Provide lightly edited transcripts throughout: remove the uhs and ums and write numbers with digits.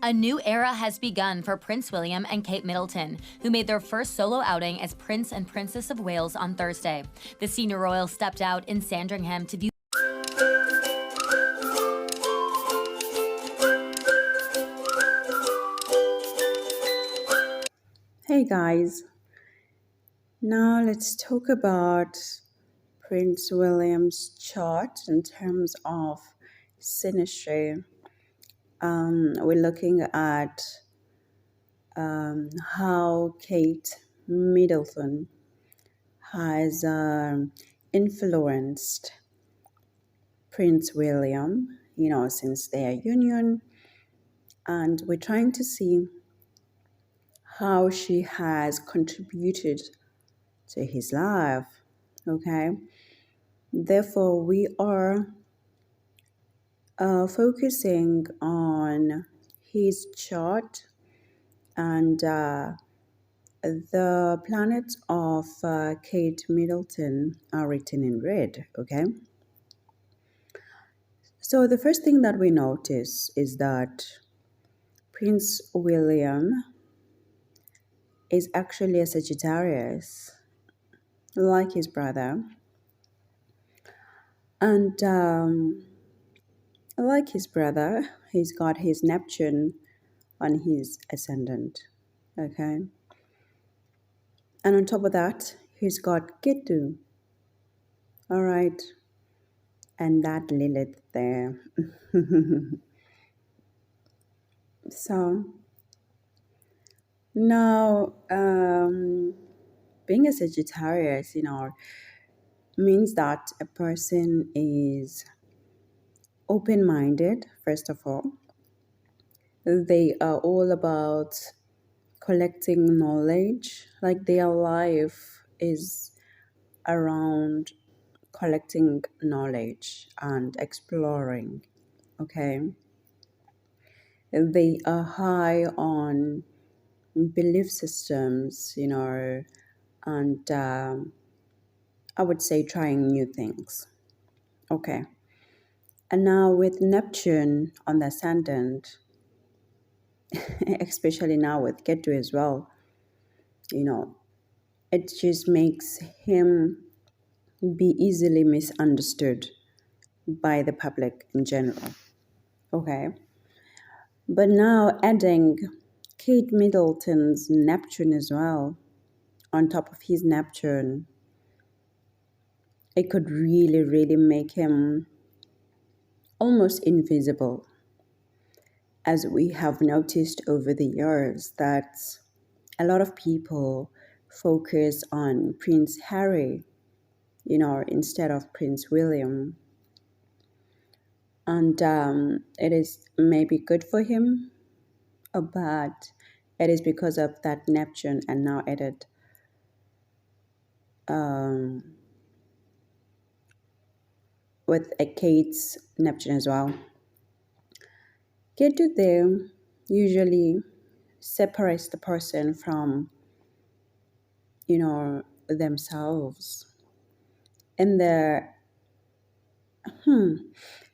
A new era has begun for Prince William and Kate Middleton, who made their first solo outing as Prince and Princess of Wales on Thursday. The senior royal stepped out in Sandringham to view. Hey guys, now let's talk about Prince William's chart in terms of Synastry. We're looking at how Kate Middleton has influenced Prince William, since their union, and we're trying to see how she has contributed to his life. Okay, therefore, we are focusing on his chart, and the planets of Kate Middleton are written in red. Okay, so the first thing that we notice is that Prince William is actually a Sagittarius, like his brother, and like his brother, he's got his Neptune on his ascendant. Okay, and on top of that, he's got Ketu. All right, and that Lilith there. So now, being a Sagittarius, means that a person is open-minded. First of all, they are all about collecting knowledge. Like their life is around collecting knowledge and exploring. Okay, they are high on belief systems, and I would say trying new things. Okay, and now with Neptune on the ascendant, especially now with Ketu as well, it just makes him be easily misunderstood by the public in general. Okay, but now adding Kate Middleton's Neptune as well on top of his Neptune, it could really, really make him almost invisible. As we have noticed over the years that a lot of people focus on Prince Harry, instead of Prince William. And it is maybe good for him, but it is because of that Neptune and now added with a Kate's Neptune as well. Ketu there usually separates the person from, themselves. In the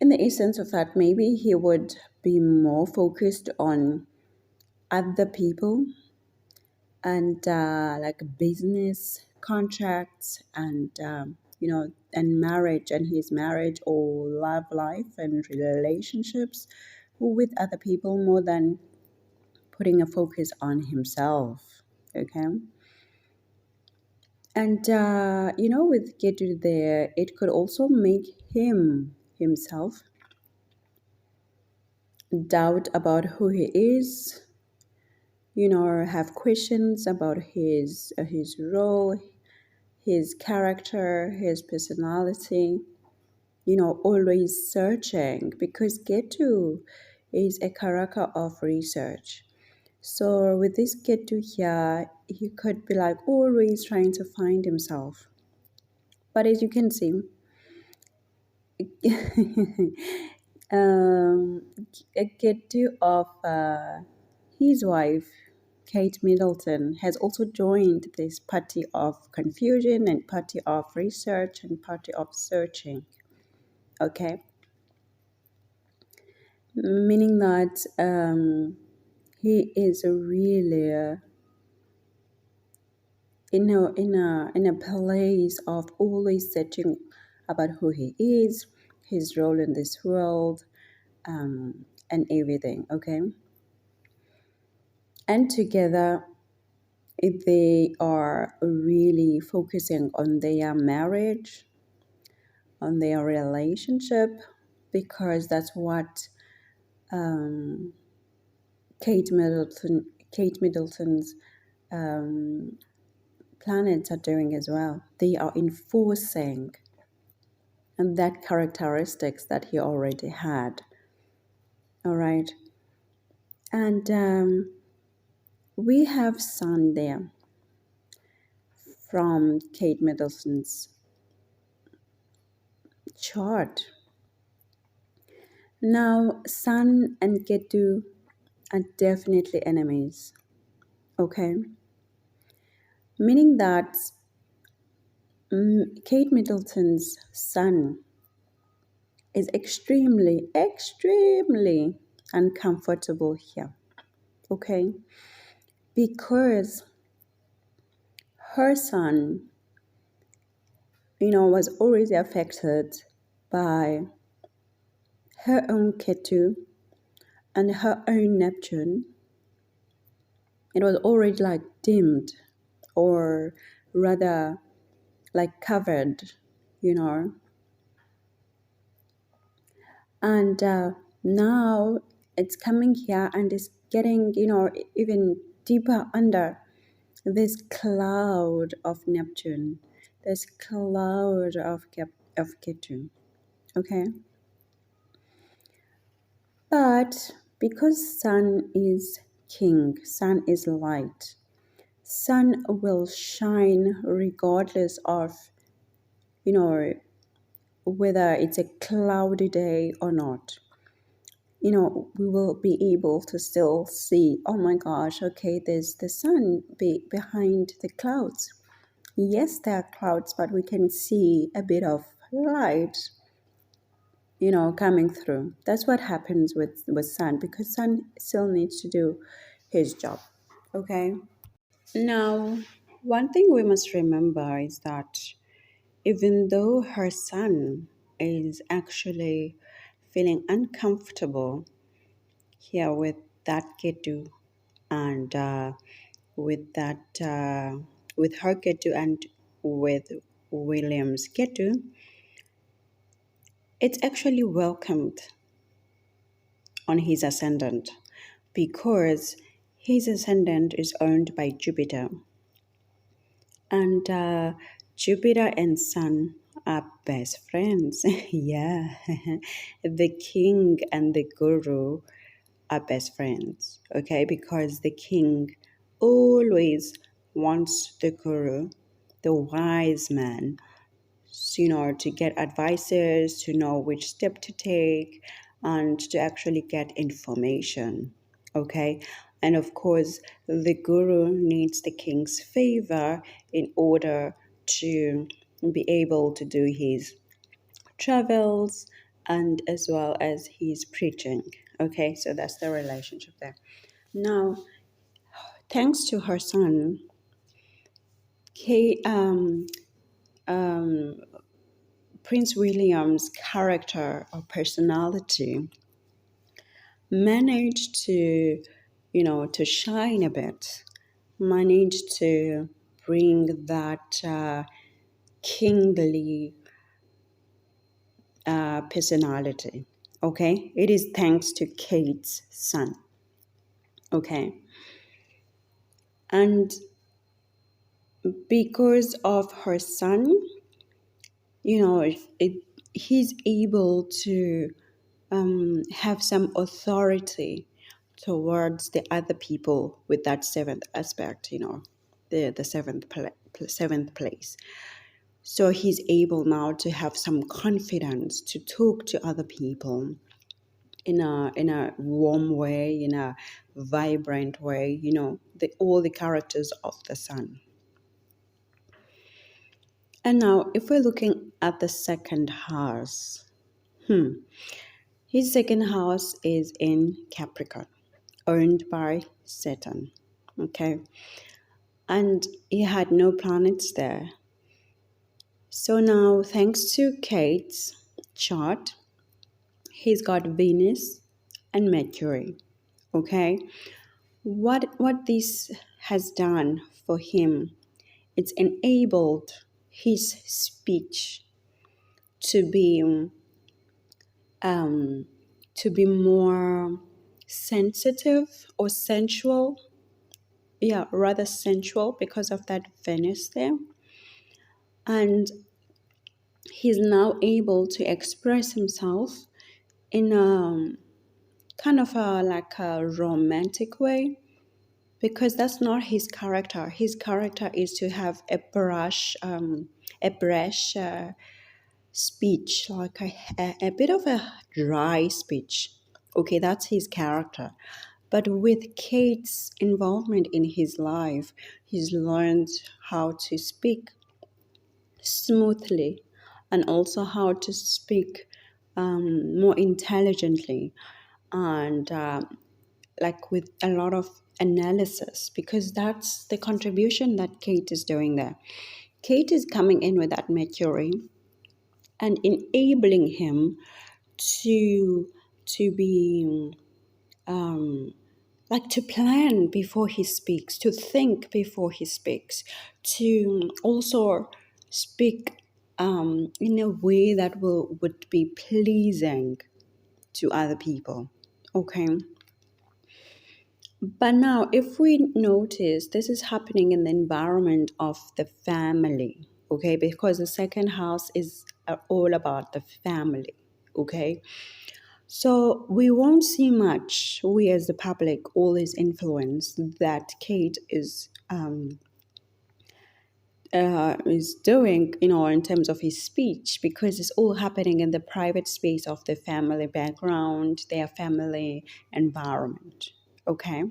essence of that, maybe he would be more focused on other people and like business contracts and and marriage and his marriage or love life and relationships with other people more than putting a focus on himself. Okay, and with Ketu there, it could also make himself doubt about who he is, have questions about his role, his character, his personality, always searching, because Ketu is a character of research. So with this Ketu here, he could be like always trying to find himself. But as you can see, a Ketu of his wife, Kate Middleton, has also joined this party of confusion and party of research and party of searching. Okay, meaning that he is really in a place of always searching about who he is, his role in this world, and everything. Okay, and together they are really focusing on their marriage, on their relationship, because that's what um, Kate Middleton's um, planets are doing as well. They are enforcing and that characteristics that he already had. All right, and we have Sun there from Kate Middleton's chart. Now, Sun and Ketu are definitely enemies. Okay, meaning that Kate Middleton's Sun is extremely uncomfortable here. Okay, because her Sun, was already affected by her own Ketu and her own Neptune. It was already like dimmed, or rather like covered, you know. And now it's coming here and it's getting, even deeper under this cloud of Neptune, this cloud of Ketu. Okay. But because Sun is king, Sun is light, Sun will shine regardless of, whether it's a cloudy day or not. We will be able to still see, oh my gosh, okay, there's the sun behind the clouds. Yes, there are clouds, but we can see a bit of light, coming through. That's what happens with sun, because sun still needs to do his job. Okay. Now, one thing we must remember is that even though her son is actually feeling uncomfortable here with that Ketu and with that with her Ketu and with William's Ketu, it's actually welcomed on his ascendant, because his ascendant is owned by Jupiter, and Jupiter and Sun are best friends. Yeah, the king and the guru are best friends, okay? Because the king always wants the guru, the wise man, to get advices, to know which step to take, and to actually get information, okay? And of course, the guru needs the king's favor in order to be able to do his travels and as well as his preaching. Okay, so that's the relationship there. Now, thanks to her son, Kay, Prince William's character or personality managed to, to shine a bit, managed to bring that kingly personality. Okay, it is thanks to Kate's son. Okay, and because of her son, he's able to have some authority towards the other people with that seventh aspect, the seventh place. So he's able now to have some confidence to talk to other people in a warm way, in a vibrant way, all the characters of the sun. And now, if we're looking at the second house, his second house is in Capricorn. owned by Saturn. Okay. And he had no planets there. So now, thanks to Kate's chart, he's got Venus and Mercury. Okay. What this has done for him, it's enabled his speech to be um, more sensitive or sensual. Yeah, rather sensual because of that Venus there. And he's now able to express himself in a kind of a romantic way, because that's not his character. His character is to have a brash speech, like a bit of a dry speech. Okay, that's his character. But with Kate's involvement in his life, he's learned how to speak smoothly and also how to speak more intelligently and like with a lot of analysis, because that's the contribution that Kate is doing there. Kate is coming in with that Mercury and enabling him to be like to plan before he speaks, to think before he speaks, to also speak in a way that would be pleasing to other people. Okay. But now, if we notice, this is happening in the environment of the family, okay, because the second house is all about the family, okay. So we won't see much, we as the public, all this influence that Kate is doing, in terms of his speech, because it's all happening in the private space of the family background, their family environment, okay.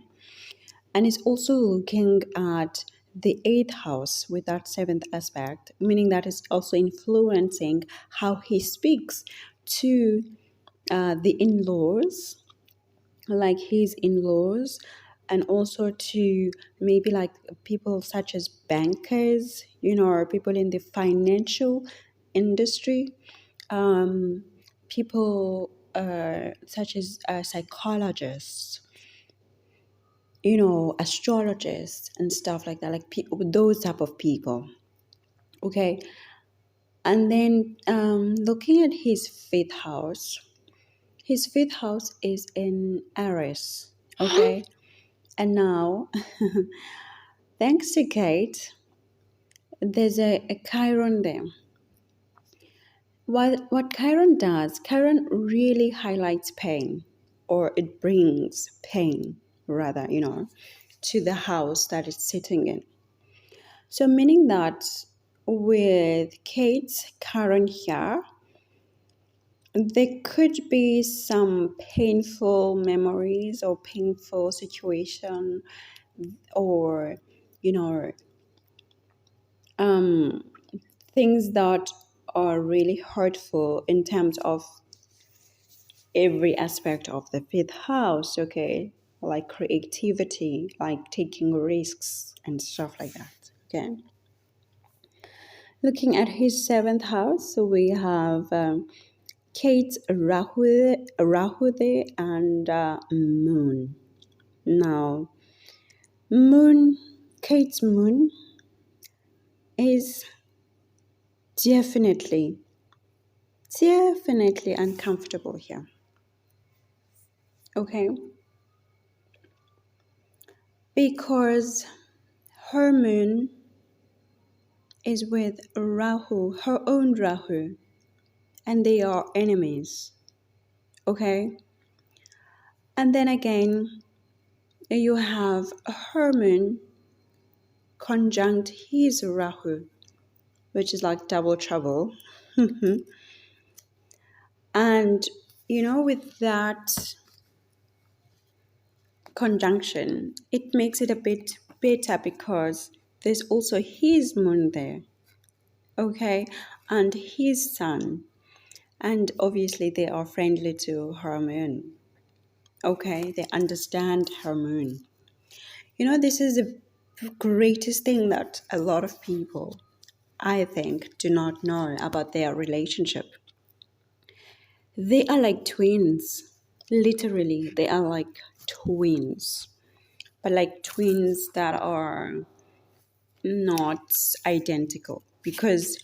And it's also looking at the eighth house with that seventh aspect, meaning that it's also influencing how he speaks to the in-laws, like his in-laws, and also to maybe like people such as bankers, or people in the financial industry, people such as psychologists, astrologists and stuff like that, like those type of people. Okay. And then looking at his fifth house is in Aries. Okay. And now, thanks to Kate, there's a Chiron there. What Chiron does, Chiron really highlights pain, or it brings pain, rather, to the house that it's sitting in. So, meaning that with Kate's Chiron here, there could be some painful memories or painful situation, or, you know, things that are really hurtful in terms of every aspect of the fifth house, okay? Like creativity, like taking risks and stuff like that, okay? Looking at his seventh house, so we have Kate's Rahu there and Moon. Now, Kate's Moon is definitely uncomfortable here. Okay? Because her moon is with Rahu, her own Rahu, and they are enemies. Okay? And then again, you have her moon conjunct his Rahu, which is like double trouble. And with that conjunction, it makes it a bit better because there's also his moon there, okay, and his sun, and obviously they are friendly to her moon, Okay, they understand her moon. This is the greatest thing that a lot of people, I think, do not know about their relationship. They are like twins. Literally, they are like twins. But like twins that are not identical because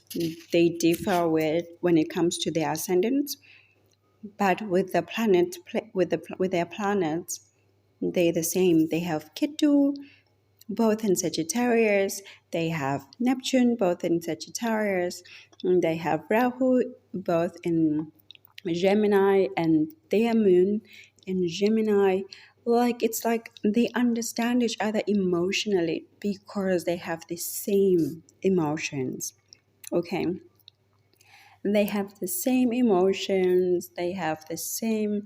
they differ when it comes to their ascendants. But with the planet, with their planets, they're the same. They have Ketu, both in Sagittarius. They have Neptune, both in Sagittarius. And they have Rahu, both in Gemini, and their moon in Gemini. Like it's like they understand each other emotionally because they have the same emotions. Okay, they have the same emotions, they have the same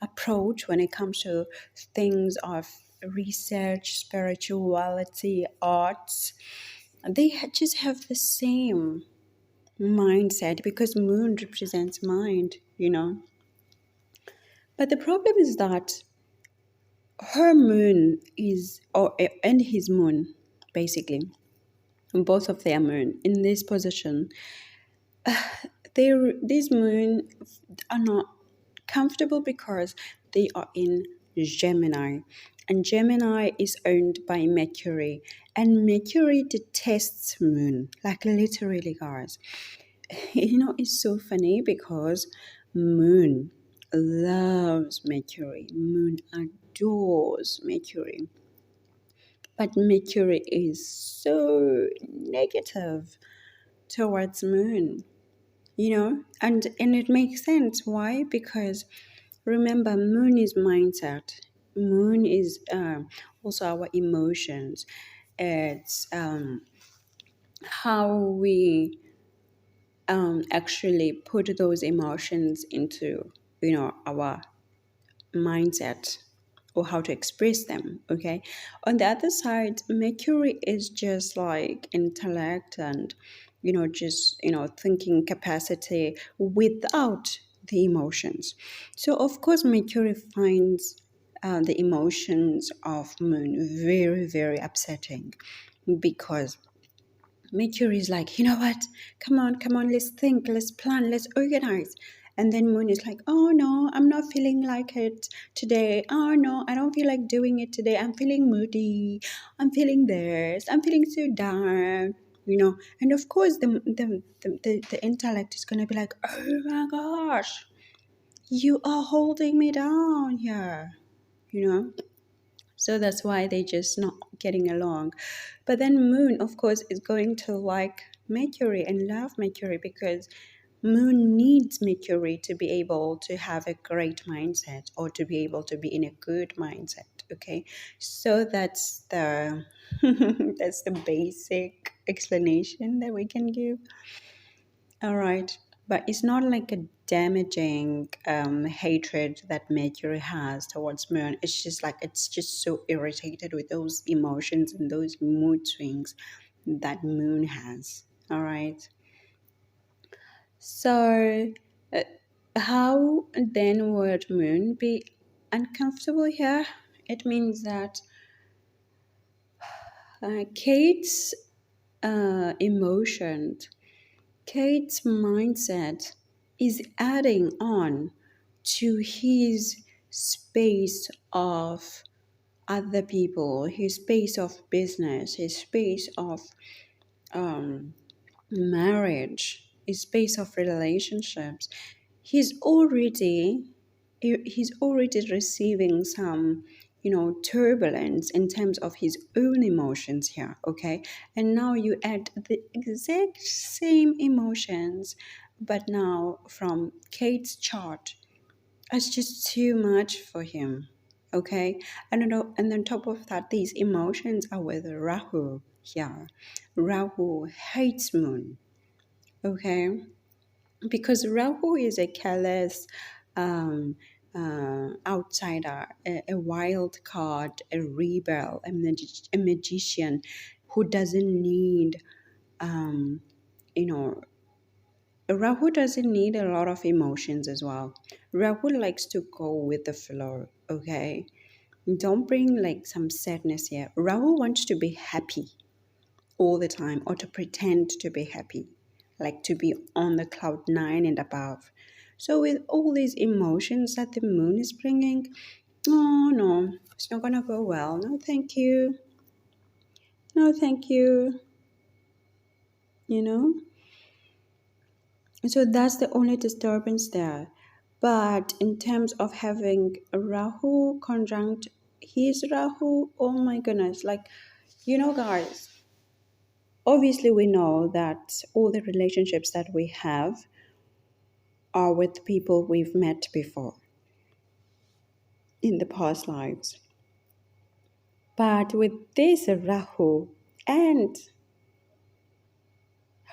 approach when it comes to things of research, spirituality, arts. They just have the same mindset because moon represents mind. But the problem is that her moon is, or and his moon, basically, both of their moon in this position, these moon are not comfortable because they are in Gemini, and Gemini is owned by Mercury, and Mercury detests moon, like literally, guys. It's so funny because moon loves Mercury, moon adores Mercury, but Mercury is so negative towards moon. And it makes sense. Why? Because remember, moon is mindset. Moon is also our emotions. It's how we actually put those emotions into our mindset, or how to express them. Okay, on the other side, Mercury is just like intellect and just thinking capacity without the emotions. So of course Mercury finds the emotions of moon very, very upsetting, because Mercury is like, you know what? Come on, let's think, let's plan, let's organize. And then Moon is like, oh no, I'm not feeling like it today. Oh no, I don't feel like doing it today. I'm feeling moody. I'm feeling this. I'm feeling so down. And of course, the intellect is going to be like, oh my gosh, you are holding me down here, you know? So that's why they just not getting along. But then Moon, of course, is going to like Mercury and love Mercury, because Moon needs Mercury to be able to have a great mindset, or to be able to be in a good mindset. Okay, so that's the that's the basic explanation that we can give. All right. But it's not like a damaging hatred that Mercury has towards Moon. It's just like it's just so irritated with those emotions and those mood swings that Moon has. All right. So, uh, how then would Moon be uncomfortable here? It means that Kate's emotions, Kate's mindset is adding on to his space of other people, his space of business, his space of um, marriage, a space of relationships. He's already receiving some turbulence in terms of his own emotions here. Okay, and now you add the exact same emotions, but now from Kate's chart. It's just too much for him. Okay, and on top of that, these emotions are with Rahu here. Rahu hates moon. Okay, because Rahu is a careless outsider, a wild card, a rebel, a magician who doesn't need um, you know Rahu doesn't need a lot of emotions as well. Rahu likes to go with the flow, okay? Don't bring like some sadness here. Rahu wants to be happy all the time or to pretend to be happy, like to be on the cloud nine and above. So, with all these emotions that the moon is bringing, oh no, it's not gonna go well. No, thank you. No, thank you. You know? So that's the only disturbance there. But in terms of having a Rahu conjunct his Rahu, oh my goodness, like, guys, obviously we know that all the relationships that we have are with people we've met before in the past lives. But with this Rahu and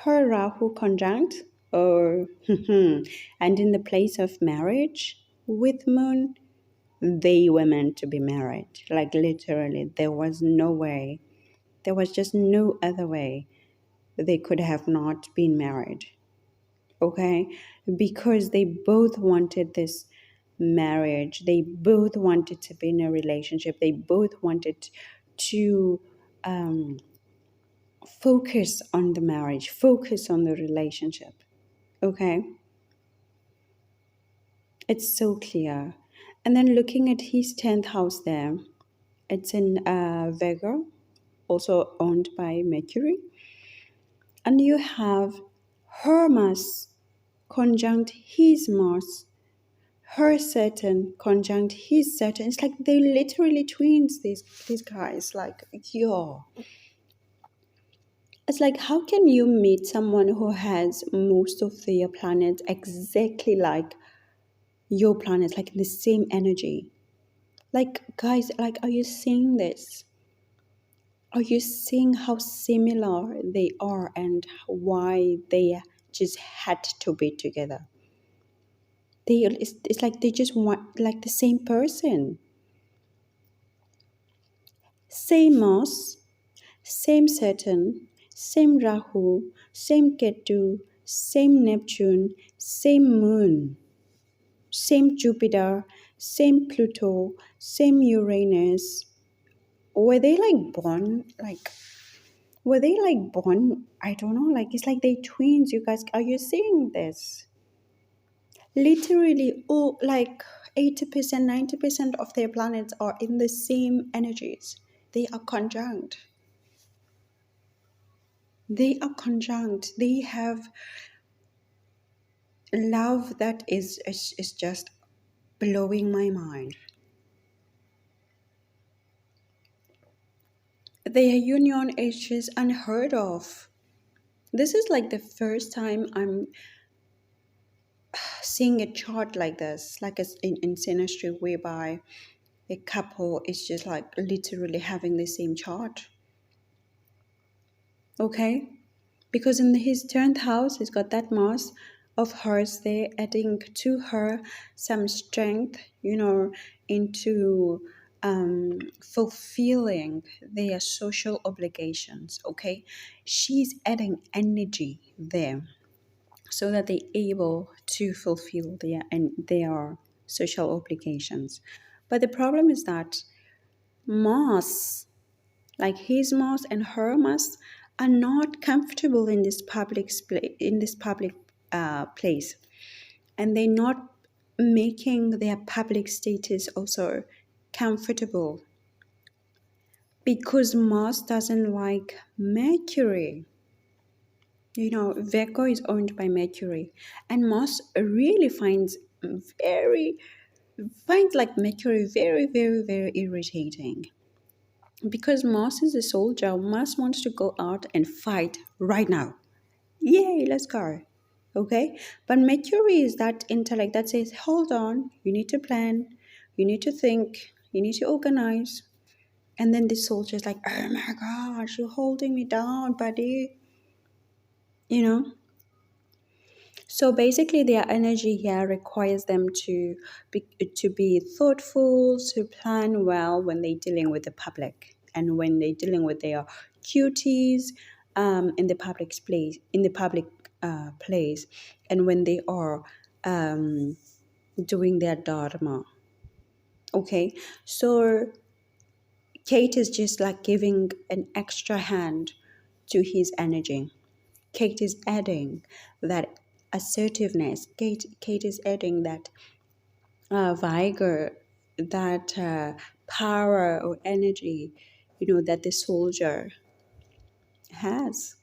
her Rahu conjunct, or and in the place of marriage with Moon, they were meant to be married. Like literally, there was no way. There was just no other way they could have not been married. Okay? Because they both wanted this marriage. They both wanted to be in a relationship. They both wanted to focus on the marriage, focus on the relationship. Okay? It's so clear. And then looking at his 10th house there, it's in Virgo, also owned by Mercury. And you have her Mars conjunct his Mars, her Saturn conjunct his Saturn. It's like they literally twins, these guys. Like, yo. It's like, how can you meet someone who has most of their planets exactly like your planets, like in the same energy? Like, guys, like, are you seeing this? Are you seeing how similar they are and why they just had to be together? It's like they just want like the same person. Same Mars, same Saturn, same Rahu, same Ketu, same Neptune, same Moon, same Jupiter, same Pluto, same Uranus. Were they like born like Were they like born? I don't know. Like, it's like they twins. You guys, are you seeing this? Literally, all like 80%, 90% of their planets are in the same energies. They are conjunct. They are conjunct. They have love that is just blowing my mind. Their union is just unheard of. This is like the first time I'm seeing a chart like this, like in Synastry, whereby a couple is just like literally having the same chart. Okay? Because in his 10th house, he's got that Mars of hers there, adding to her some strength, into fulfilling their social obligations. Okay? She's adding energy there so that they're able to fulfill their social obligations. But the problem is that Mars, like his Mars and her Mars, are not comfortable in this public place, and they're not making their public status also comfortable because Mars doesn't like Mercury. Virgo is owned by Mercury, and Mars really finds like Mercury very, very, very irritating. Because Mars is a soldier, Mars wants to go out and fight right now. Yay, let's go. Okay? But Mercury is that intellect that says, hold on, you need to plan, you need to think, you need to organize. And then the soldier's like, oh my gosh, you're holding me down, buddy. You know? So basically, their energy here requires them to be thoughtful, to plan well when they're dealing with the public and when they're dealing with their cuties in the public place, and when they are doing their dharma. Okay, so Kate is just like giving an extra hand to his energy. Kate is adding that assertiveness. Kate is adding that vigor, that power or energy, that the soldier has.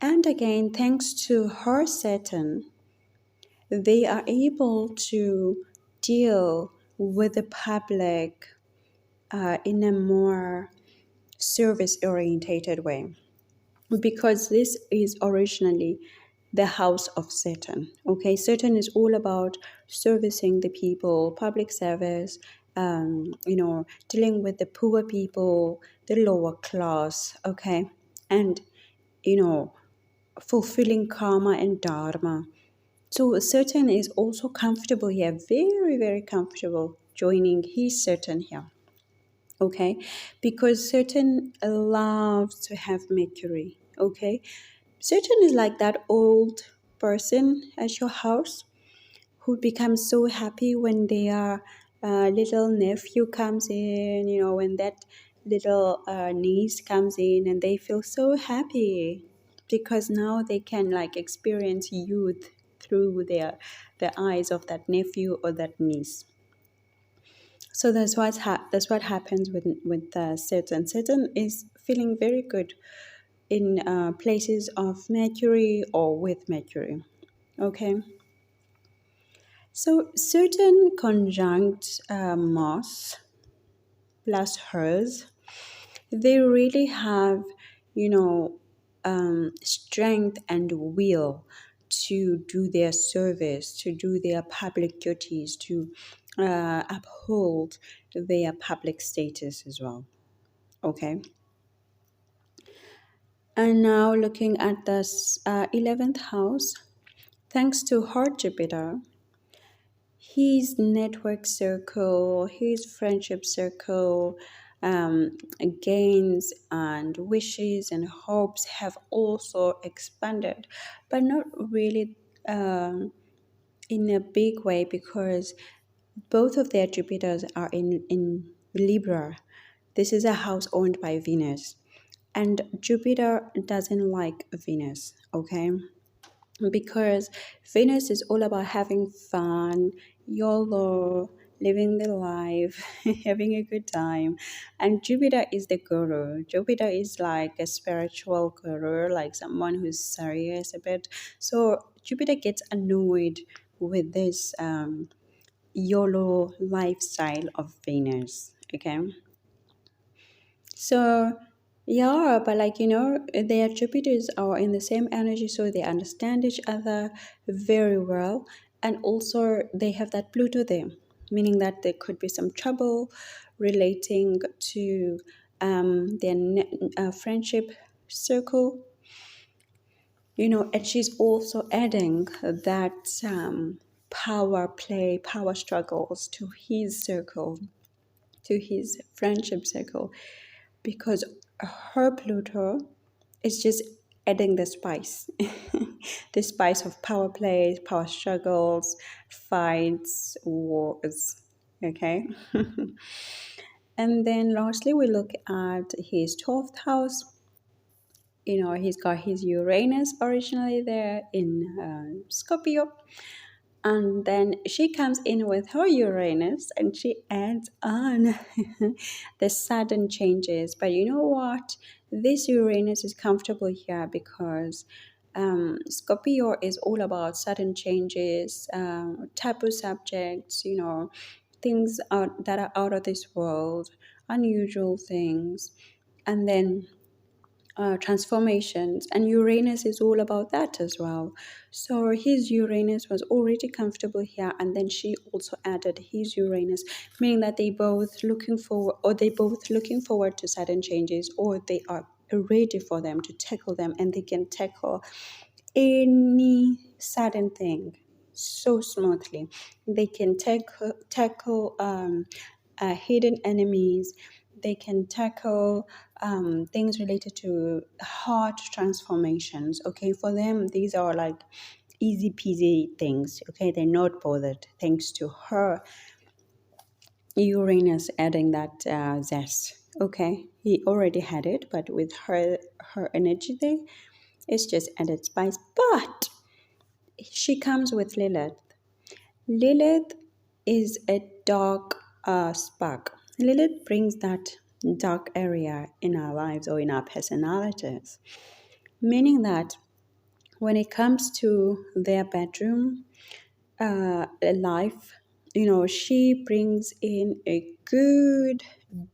And again, thanks to her Saturn, they are able to deal with the public in a more service orientated way, because this is originally the house of Saturn. Okay, Saturn is all about servicing the people, public service, dealing with the poor people, the lower class. Okay, and fulfilling karma and dharma. So Saturn is also comfortable here, very, very comfortable joining his Saturn here. Okay, because Saturn loves to have Mercury. Okay, Saturn is like that old person at your house who becomes so happy when their little nephew comes in, when that little niece comes in, and they feel so happy because now they can like experience youth through the eyes of that nephew or that niece. So that's what happens with Saturn. Saturn is feeling very good in places of Mercury or with Mercury. Okay. So Saturn conjunct Mars plus hers, they really have, strength and will to do their service, to do their public duties, to uphold their public status as well. Okay. And now looking at the 11th house, thanks to her Jupiter, his network circle, his friendship circle, gains and wishes and hopes have also expanded, but not really in a big way, because both of their Jupiters are in Libra. This is a house owned by Venus, and Jupiter doesn't like Venus, okay? Because Venus is all about having fun, YOLO, living the life, having a good time. And Jupiter is the guru. Jupiter is like a spiritual guru, like someone who's serious a bit. So Jupiter gets annoyed with this YOLO lifestyle of Venus. Okay. So yeah, but their Jupiters are in the same energy, so they understand each other very well. And also they have that Pluto there, meaning that there could be some trouble relating to their friendship circle. And she's also adding that power play, power struggles to his circle, to his friendship circle, because her Pluto is just adding the spice, the spice of power plays, power struggles, fights, wars. Okay. And then lastly, we look at his 12th house. He's got his Uranus originally there in Scorpio. And then she comes in with her Uranus and she adds on the sudden changes. But you know what? This Uranus is comfortable here because Scorpio is all about sudden changes, taboo subjects, things that are out of this world, unusual things. And then transformations, and Uranus is all about that as well. So his Uranus was already comfortable here, and then she also added his Uranus, meaning that they both looking forward to sudden changes, or they are ready for them to tackle them, and they can tackle any sudden thing so smoothly. They can tackle hidden enemies. They can tackle things related to heart transformations. Okay, for them, these are like easy peasy things. Okay, they're not bothered thanks to her Uranus adding that zest. Okay, he already had it, but with her energy there, it's just added spice. But she comes with Lilith. Lilith is a dark spark. Lilith brings that dark area in our lives or in our personalities, meaning that when it comes to their bedroom life, she brings in a good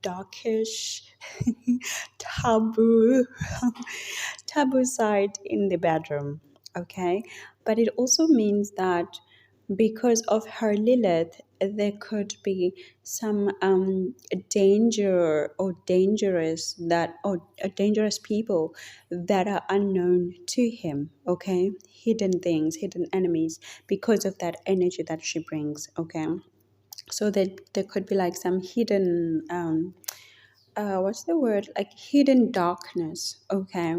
darkish taboo taboo side in the bedroom. Okay, but it also means that because of her Lilith, there could be some danger or dangerous people that are unknown to him. Okay, hidden things, hidden enemies, because of that energy that she brings. Okay, so that there could be like some hidden what's the word, like hidden darkness. Okay,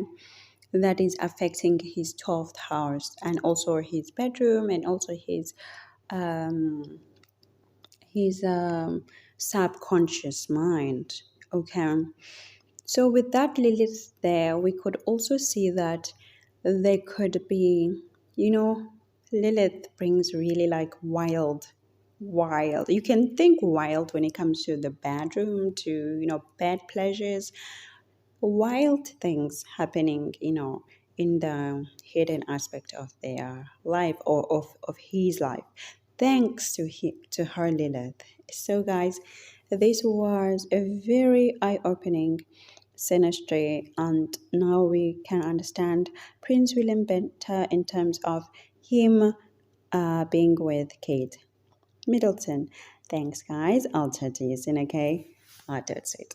that is affecting his 12th house and also his bedroom and also um, his subconscious mind. Okay, so with that Lilith there, we could also see that there could be, Lilith brings really like wild. You can think wild when it comes to the bedroom, to bed pleasures, wild things happening, in the hidden aspect of their life or of his life, thanks to her Lilith. So, guys, this was a very eye-opening synastry, and now we can understand Prince William better in terms of him being with Kate Middleton. Thanks, guys. I'll chat to you soon, okay? That's it.